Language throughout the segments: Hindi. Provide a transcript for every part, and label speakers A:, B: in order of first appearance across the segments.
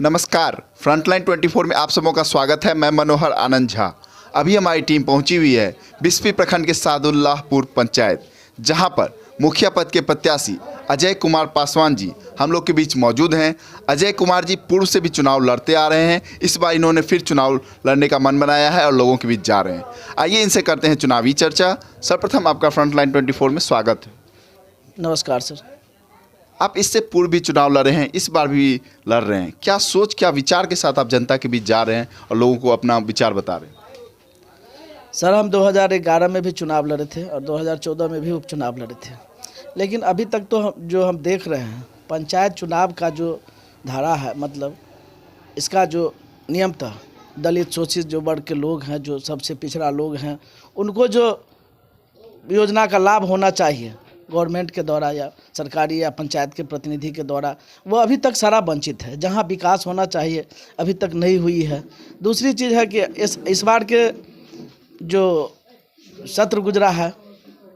A: नमस्कार, फ्रंटलाइन 24 में आप सबों का स्वागत है। मैं मनोहर आनंद झा। अभी हमारी टीम पहुंची हुई है बिस्फी प्रखंड के सादुल्लाहपुर पंचायत, जहां पर मुखिया पद के प्रत्याशी अजय कुमार पासवान जी हम लोग के बीच मौजूद हैं। अजय कुमार जी पूर्व से भी चुनाव लड़ते आ रहे हैं। इस बार इन्होंने फिर चुनाव लड़ने का मन बनाया है और लोगों के बीच जा रहे हैं। आइए इनसे करते हैं चुनावी चर्चा। सर्वप्रथम आपका फ्रंटलाइन 24 में स्वागत है।
B: नमस्कार सर।
A: आप इससे पूर्व भी चुनाव लड़े हैं, इस बार भी लड़ रहे हैं। क्या सोच, क्या विचार के साथ आप जनता के बीच जा रहे हैं और लोगों को अपना विचार बता रहे हैं?
B: सर, हम 2011 में भी चुनाव लड़े थे और 2014 में भी उपचुनाव लड़े थे, लेकिन अभी तक तो जो हम देख रहे हैं पंचायत चुनाव का जो धारा है, मतलब इसका जो नियम था, दलित शोषित जो वर्ग के लोग हैं, जो सबसे पिछड़ा लोग हैं, उनको जो योजना का लाभ होना चाहिए गवर्नमेंट के द्वारा या सरकारी या पंचायत के प्रतिनिधि के द्वारा, वो अभी तक सारा वंचित है। जहां विकास होना चाहिए अभी तक नहीं हुई है। दूसरी चीज़ है कि इस बार के जो सत्र गुजरा है,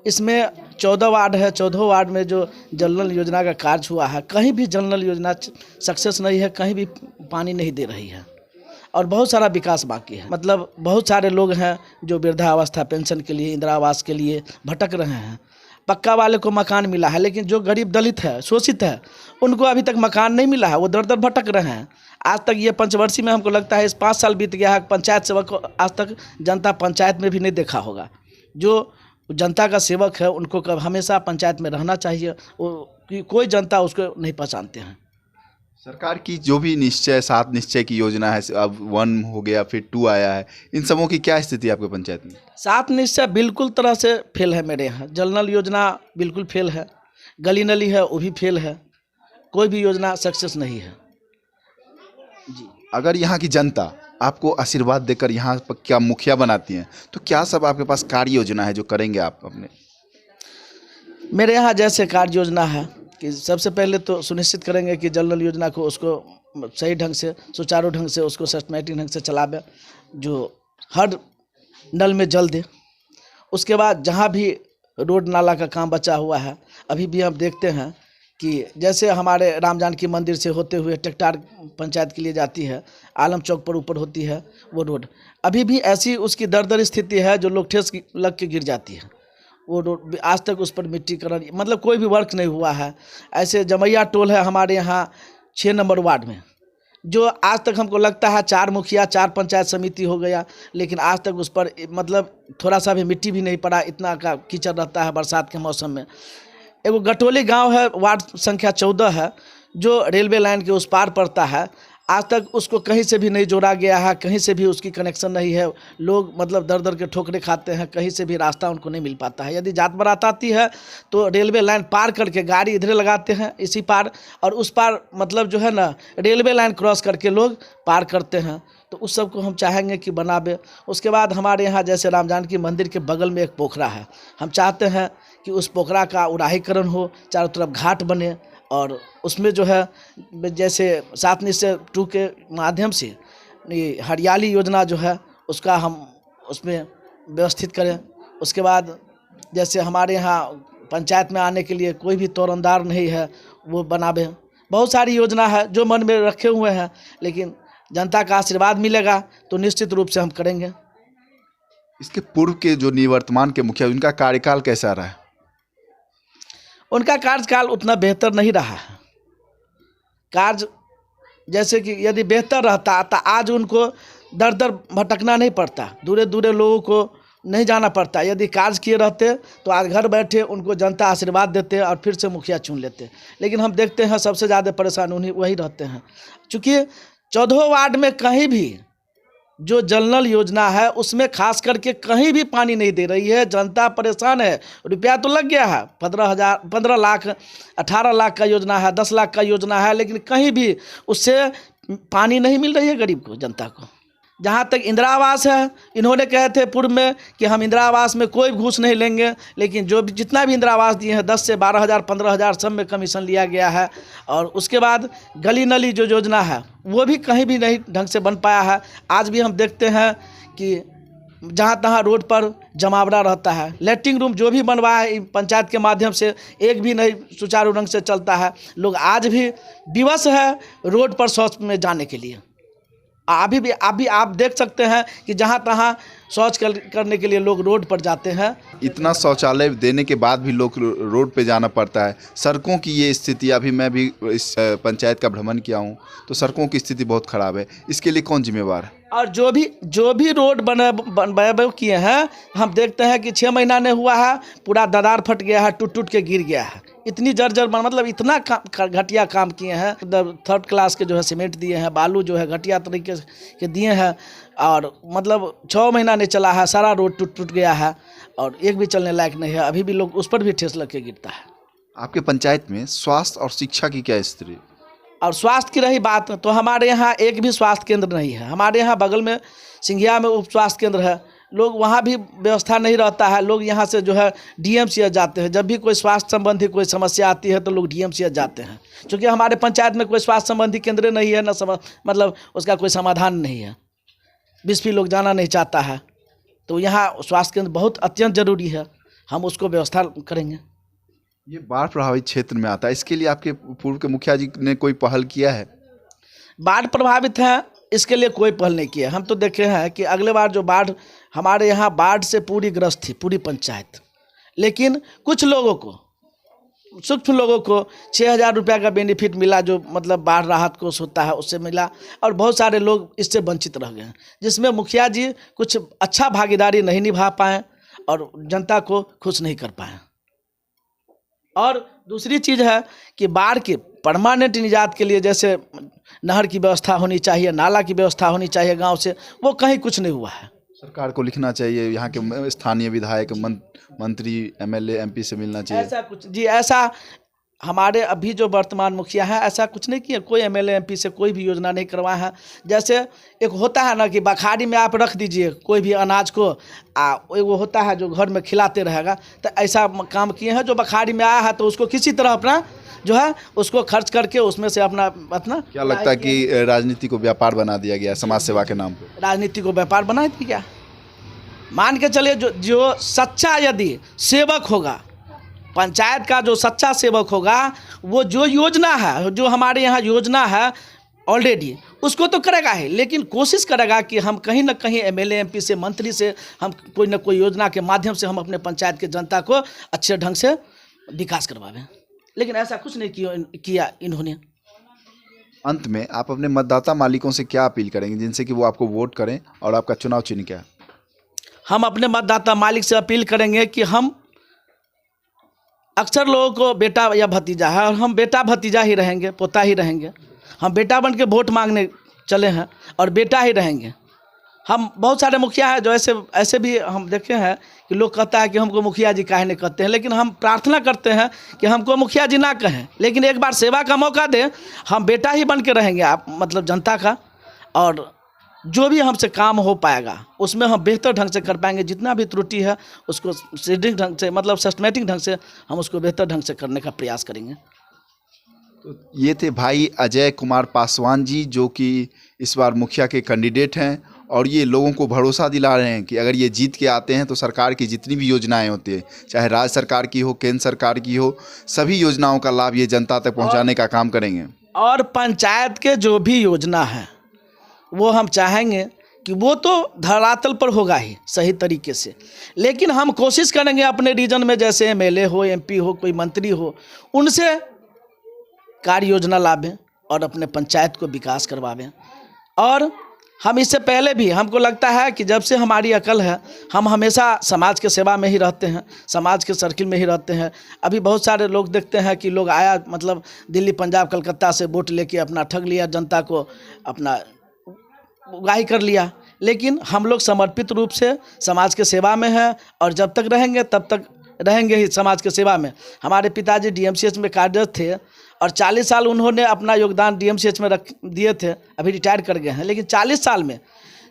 B: इसमें 14 वार्ड है। 14 वार्ड में जो जल नल योजना का कार्य हुआ है, कहीं भी जल नल योजना सक्सेस नहीं है, कहीं भी पानी नहीं दे रही है और बहुत सारा विकास बाकी है। मतलब बहुत सारे लोग हैं जो वृद्धावस्था पेंशन के लिए, इंदिरा आवास के लिए भटक रहे हैं। पक्का वाले को मकान मिला है, लेकिन जो गरीब दलित है, शोषित है, उनको अभी तक मकान नहीं मिला है। वो दर दर भटक रहे हैं। आज तक ये पंचवर्षीय में हमको लगता है इस 5 साल बीत गया है, पंचायत सेवक को आज तक जनता पंचायत में भी नहीं देखा होगा। जो जनता का सेवक है उनको कब हमेशा पंचायत में रहना चाहिए। कोई जनता उसको नहीं पहचानते हैं।
A: सरकार की जो भी निश्चय, 7 निश्चय की योजना है, अब 1 हो गया, फिर 2 आया है, इन सबों की क्या स्थिति है आपके पंचायत में?
B: 7 निश्चय बिल्कुल तरह से फेल है मेरे यहाँ। जल नल योजना बिल्कुल फेल है, गली नली है वो भी फेल है, कोई भी योजना सक्सेस नहीं है जी।
A: अगर यहाँ की जनता आपको आशीर्वाद देकर यहाँ पर क्या मुखिया बनाती हैं, तो क्या सब आपके पास कार्य योजना है जो करेंगे आप अपने?
B: मेरे यहाँ जैसे कार्य योजना है कि सबसे पहले तो सुनिश्चित करेंगे कि जल नल योजना को उसको सही ढंग से, सुचारू ढंग से, उसको सिस्टमैटिक ढंग से चलावे, जो हर नल में जल दे। उसके बाद जहाँ भी रोड नाला का काम बचा हुआ है, अभी भी हम देखते हैं कि जैसे हमारे राम जानकी मंदिर से होते हुए टेक्टार पंचायत के लिए जाती है, आलम चौक पर ऊपर होती है वो रोड, अभी भी ऐसी उसकी दर स्थिति है जो लोग ठेस लग के गिर जाती है। वो रोड आज तक उस पर मिट्टीकरण, मतलब कोई भी वर्क नहीं हुआ है। ऐसे जमैया टोल है हमारे यहाँ 6 नंबर वार्ड में, जो आज तक हमको लगता है 4 मुखिया 4 पंचायत समिति हो गया, लेकिन आज तक उस पर मतलब थोड़ा सा भी मिट्टी भी नहीं पड़ा। इतना का कीचड़ रहता है बरसात के मौसम में। एगो गटोली गांव है, वार्ड संख्या 14 है, जो रेलवे लाइन के उस पार पड़ता है। आज तक उसको कहीं से भी नहीं जोड़ा गया है, कहीं से भी उसकी कनेक्शन नहीं है। लोग मतलब दर दर के ठोकरे खाते हैं, कहीं से भी रास्ता उनको नहीं मिल पाता है। यदि जात बारात आती है तो रेलवे लाइन पार करके गाड़ी इधर लगाते हैं इसी पार, और उस पार मतलब जो है ना रेलवे लाइन क्रॉस करके लोग पार करते हैं। तो उस सब को हम चाहेंगे कि बनावे। उसके बाद हमारे यहाँ जैसे राम जानकी मंदिर के बगल में एक पोखरा है, हम चाहते हैं कि उस पोखरा का उड़ाहीकरण हो, चारों तरफ घाट बने, और उसमें जो है जैसे 7 निश्चय 2 के माध्यम से हरियाली योजना जो है उसका हम उसमें व्यवस्थित करें। उसके बाद जैसे हमारे यहाँ पंचायत में आने के लिए कोई भी तोरनदार नहीं है, वो बनावे। बहुत सारी योजना है जो मन में रखे हुए हैं, लेकिन जनता का आशीर्वाद मिलेगा तो निश्चित रूप से हम करेंगे।
A: इसके पूर्व के जो निवर्तमान के मुखिया, उनका कार्यकाल कैसा रहा है?
B: उनका कार्यकाल उतना बेहतर नहीं रहा है। कार्य जैसे कि यदि बेहतर रहता तो आज उनको दर दर भटकना नहीं पड़ता, दूरे दूरे लोगों को नहीं जाना पड़ता। यदि कार्य किए रहते तो आज घर बैठे उनको जनता आशीर्वाद देते और फिर से मुखिया चुन लेते। लेकिन हम देखते हैं सबसे ज़्यादा परेशान वही रहते हैं, चूँकि 14 वार्ड में कहीं भी जो जल नल योजना है उसमें खास करके कहीं भी पानी नहीं दे रही है। जनता परेशान है। रुपया तो लग गया है, 15 लाख 18 लाख का योजना है, 10 लाख का योजना है, लेकिन कहीं भी उससे पानी नहीं मिल रही है गरीब को, जनता को। जहाँ तक इंदिरा आवास है, इन्होंने कहे थे पूर्व में कि हम इंदिरा आवास में कोई घूस नहीं लेंगे, लेकिन जो भी जितना भी इंदिरा आवास दिए हैं 10 से 12,000 15,000 सब में कमीशन लिया गया है। और उसके बाद गली नली जो योजना है वो भी कहीं भी नहीं ढंग से बन पाया है। आज भी हम देखते हैं कि जहाँ तहाँ रोड पर जमावड़ा रहता है। लैट्रिन रूम जो भी बनवाया है पंचायत के माध्यम से एक भी नहीं सुचारू ढंग से चलता है। लोग आज भी विवश है रोड पर शौच में जाने के लिए। अभी आप देख सकते हैं कि जहाँ तहाँ शौच करने के लिए लोग रोड पर जाते हैं।
A: इतना शौचालय देने के बाद भी लोग रोड पे जाना पड़ता है। सड़कों की ये स्थिति, अभी मैं भी इस पंचायत का भ्रमण किया हूँ तो सड़कों की स्थिति बहुत ख़राब है। इसके लिए कौन जिम्मेवार है?
B: और जो भी रोड बने किए हैं, हम देखते हैं कि 6 महीना नहीं हुआ है, पूरा दरार फट गया है, टूट के गिर गया है। इतनी जर्जर मतलब इतना घटिया काम किए हैं। 3rd क्लास के जो है सीमेंट दिए हैं, बालू जो है घटिया तरीके के दिए हैं, और मतलब 6 महीना नहीं चला है, सारा रोड टूट गया है और एक भी चलने लायक नहीं है। अभी भी लोग उस पर भी ठेस लग के गिरता है।
A: आपके पंचायत में स्वास्थ्य और शिक्षा की क्या स्थिति?
B: और स्वास्थ्य की रही बात तो हमारे यहाँ एक भी स्वास्थ्य केंद्र नहीं है। हमारे यहाँ बगल में सिंघिया में उप स्वास्थ्य केंद्र है, लोग वहाँ भी व्यवस्था नहीं रहता है। लोग यहाँ से जो है DMCH जाते हैं। जब भी कोई स्वास्थ्य संबंधी कोई समस्या आती है तो लोग DMCH जाते हैं, क्योंकि हमारे पंचायत में कोई स्वास्थ्य संबंधी केंद्र नहीं है, मतलब उसका कोई समाधान नहीं है। 20 लोग जाना नहीं चाहता है, तो यहाँ स्वास्थ्य केंद्र बहुत अत्यंत जरूरी है। हम उसको व्यवस्था करेंगे।
A: ये बाढ़ प्रभावित क्षेत्र में आता है, इसके लिए आपके पूर्व के मुखिया जी ने कोई पहल किया है?
B: बाढ़ प्रभावित है, इसके लिए कोई पहल नहीं किया। हम तो देखे हैं कि अगले बार जो बाढ़ हमारे यहाँ बाढ़ से पूरी ग्रस्त थी पूरी पंचायत, लेकिन कुछ लोगों को, सूक्ष्म लोगों को 6,000 रुपया का बेनिफिट मिला, जो मतलब बाढ़ राहत कोष होता है उससे मिला, और बहुत सारे लोग इससे वंचित रह गए हैं, जिसमें मुखिया जी कुछ अच्छा भागीदारी नहीं निभा पाए और जनता को खुश नहीं कर पाए। और दूसरी चीज़ है कि बाढ़ के परमानेंट निजात के लिए जैसे नहर की व्यवस्था होनी चाहिए, नाला की व्यवस्था होनी चाहिए गांव से, वो कहीं कुछ नहीं हुआ है।
A: सरकार को लिखना चाहिए, यहाँ के स्थानीय विधायक, मंत्री, MLA, MP से मिलना चाहिए।
B: ऐसा कुछ जी, ऐसा हमारे अभी जो वर्तमान मुखिया हैं ऐसा कुछ नहीं किया। कोई MLA MP से कोई भी योजना नहीं करवाया है। जैसे एक होता है ना कि बखारी में आप रख दीजिए कोई भी अनाज को, वो होता है जो घर में खिलाते रहेगा, तो ऐसा काम किए हैं। जो बखारी में आया है तो उसको किसी तरह अपना जो है उसको खर्च करके उसमें से अपना
A: क्या लगता है कि राजनीति को व्यापार बना दिया गया समाज सेवा के नाम पे?
B: राजनीति को व्यापार बना दिया गया। मान के चलिए जो सच्चा यदि सेवक होगा, पंचायत का जो सच्चा सेवक होगा, वो जो योजना है, जो हमारे यहाँ योजना है ऑलरेडी, उसको तो करेगा ही, लेकिन कोशिश करेगा कि हम कहीं ना कहीं MLA MP से, मंत्री से हम कोई ना कोई योजना के माध्यम से हम अपने पंचायत के जनता को अच्छे ढंग से विकास करवावें। लेकिन ऐसा कुछ नहीं किया इन्होंने।
A: अंत में आप अपने मतदाता मालिकों से क्या अपील करेंगे जिनसे कि वो आपको वोट करें और आपका चुनाव चिन्ह क्या है?
B: हम अपने मतदाता मालिक से अपील करेंगे कि हम, अक्सर लोगों को बेटा या भतीजा है, और हम बेटा भतीजा ही रहेंगे, पोता ही रहेंगे। हम बेटा बन के वोट मांगने चले हैं और बेटा ही रहेंगे। हम बहुत सारे मुखिया हैं जो ऐसे भी हम देखे हैं कि लोग कहता है कि हमको मुखिया जी काहे नहीं कहते हैं, लेकिन हम प्रार्थना करते हैं कि हमको मुखिया जी ना कहें, लेकिन एक बार सेवा का मौका दें। हम बेटा ही बन के रहेंगे, आप मतलब जनता का, और जो भी हमसे काम हो पाएगा उसमें हम बेहतर ढंग से कर पाएंगे। जितना भी त्रुटि है उसको सीडिंग ढंग से, मतलब सिस्टमेटिक ढंग से हम उसको बेहतर ढंग से करने का प्रयास करेंगे।
A: तो ये थे भाई अजय कुमार पासवान जी, जो कि इस बार मुखिया के कैंडिडेट हैं, और ये लोगों को भरोसा दिला रहे हैं कि अगर ये जीत के आते हैं तो सरकार की जितनी भी योजनाएं होती है, चाहे राज्य सरकार की हो, केंद्र सरकार की हो, सभी योजनाओं का लाभ ये जनता तक पहुंचाने का काम करेंगे।
B: और पंचायत के जो भी योजना है वो हम चाहेंगे कि वो तो धरातल पर होगा ही सही तरीके से, लेकिन हम कोशिश करेंगे अपने रीजन में जैसे MLA हो, MP हो, कोई मंत्री हो, उनसे कार्य योजना लावें और अपने पंचायत को विकास करवावें। और हम इससे पहले भी, हमको लगता है कि जब से हमारी अकल है, हम हमेशा समाज के सेवा में ही रहते हैं, समाज के सर्किल में ही रहते हैं। अभी बहुत सारे लोग देखते हैं कि लोग आया मतलब दिल्ली, पंजाब, कलकत्ता से वोट लेके अपना ठग लिया, जनता को अपना उगाही कर लिया, लेकिन हम लोग समर्पित रूप से समाज के सेवा में हैं और जब तक रहेंगे तब तक रहेंगे ही समाज के सेवा में। हमारे पिताजी DMCH में कार्यरत थे और 40 साल उन्होंने अपना योगदान DMCH में रख दिए थे, अभी रिटायर कर गए हैं, लेकिन 40 साल में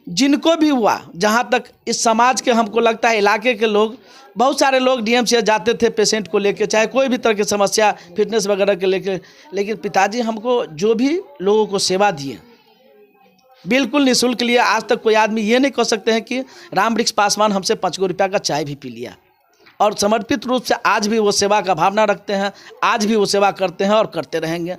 B: जिनको भी हुआ, जहाँ तक इस समाज के, हमको लगता है इलाके के लोग, बहुत सारे लोग DMCH जाते थे पेशेंट को लेके, चाहे कोई भी तरह की समस्या, फिटनेस वगैरह के लेके, लेकिन पिताजी हमको जो भी लोगों को सेवा दिए, बिल्कुल निःशुल्क लिया। आज तक कोई आदमी ये नहीं कह सकते हैं कि रामवृक्ष पासवान हमसे 5 रुपया का चाय भी पी लिया। और समर्पित रूप से आज भी वो सेवा का भावना रखते हैं, आज भी वो सेवा करते हैं और करते रहेंगे।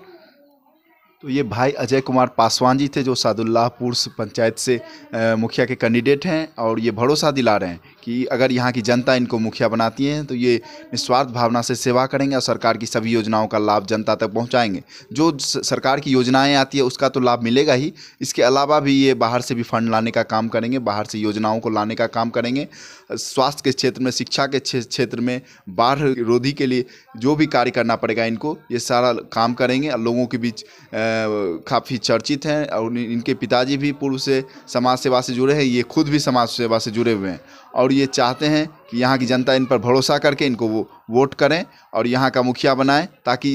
A: तो ये भाई अजय कुमार पासवान जी थे जो सादुल्लाहपुर पंचायत से मुखिया के कैंडिडेट हैं, और ये भरोसा दिला रहे हैं कि अगर यहाँ की जनता इनको मुखिया बनाती है तो ये निस्वार्थ भावना से सेवा करेंगे और सरकार की सभी योजनाओं का लाभ जनता तक पहुँचाएंगे। जो सरकार की योजनाएं आती है उसका तो लाभ मिलेगा ही, इसके अलावा भी ये बाहर से भी फंड लाने का काम करेंगे, बाहर से योजनाओं को लाने का काम करेंगे। स्वास्थ्य के क्षेत्र में, शिक्षा के क्षेत्र में, बाढ़ रोधी के लिए जो भी कार्य करना पड़ेगा इनको, ये सारा काम करेंगे। और लोगों के बीच काफ़ी चर्चित हैं, और इनके पिताजी भी पूर्व से समाज सेवा से जुड़े हैं, ये खुद भी समाज सेवा से जुड़े हुए हैं, और ये चाहते हैं कि यहाँ की जनता इन पर भरोसा करके इनको वो वोट करें और यहाँ का मुखिया बनाएं, ताकि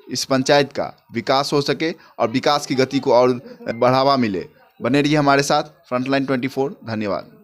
A: इस पंचायत का विकास हो सके और विकास की गति को और बढ़ावा मिले। बने रहिए हमारे साथ फ्रंटलाइन 24। धन्यवाद।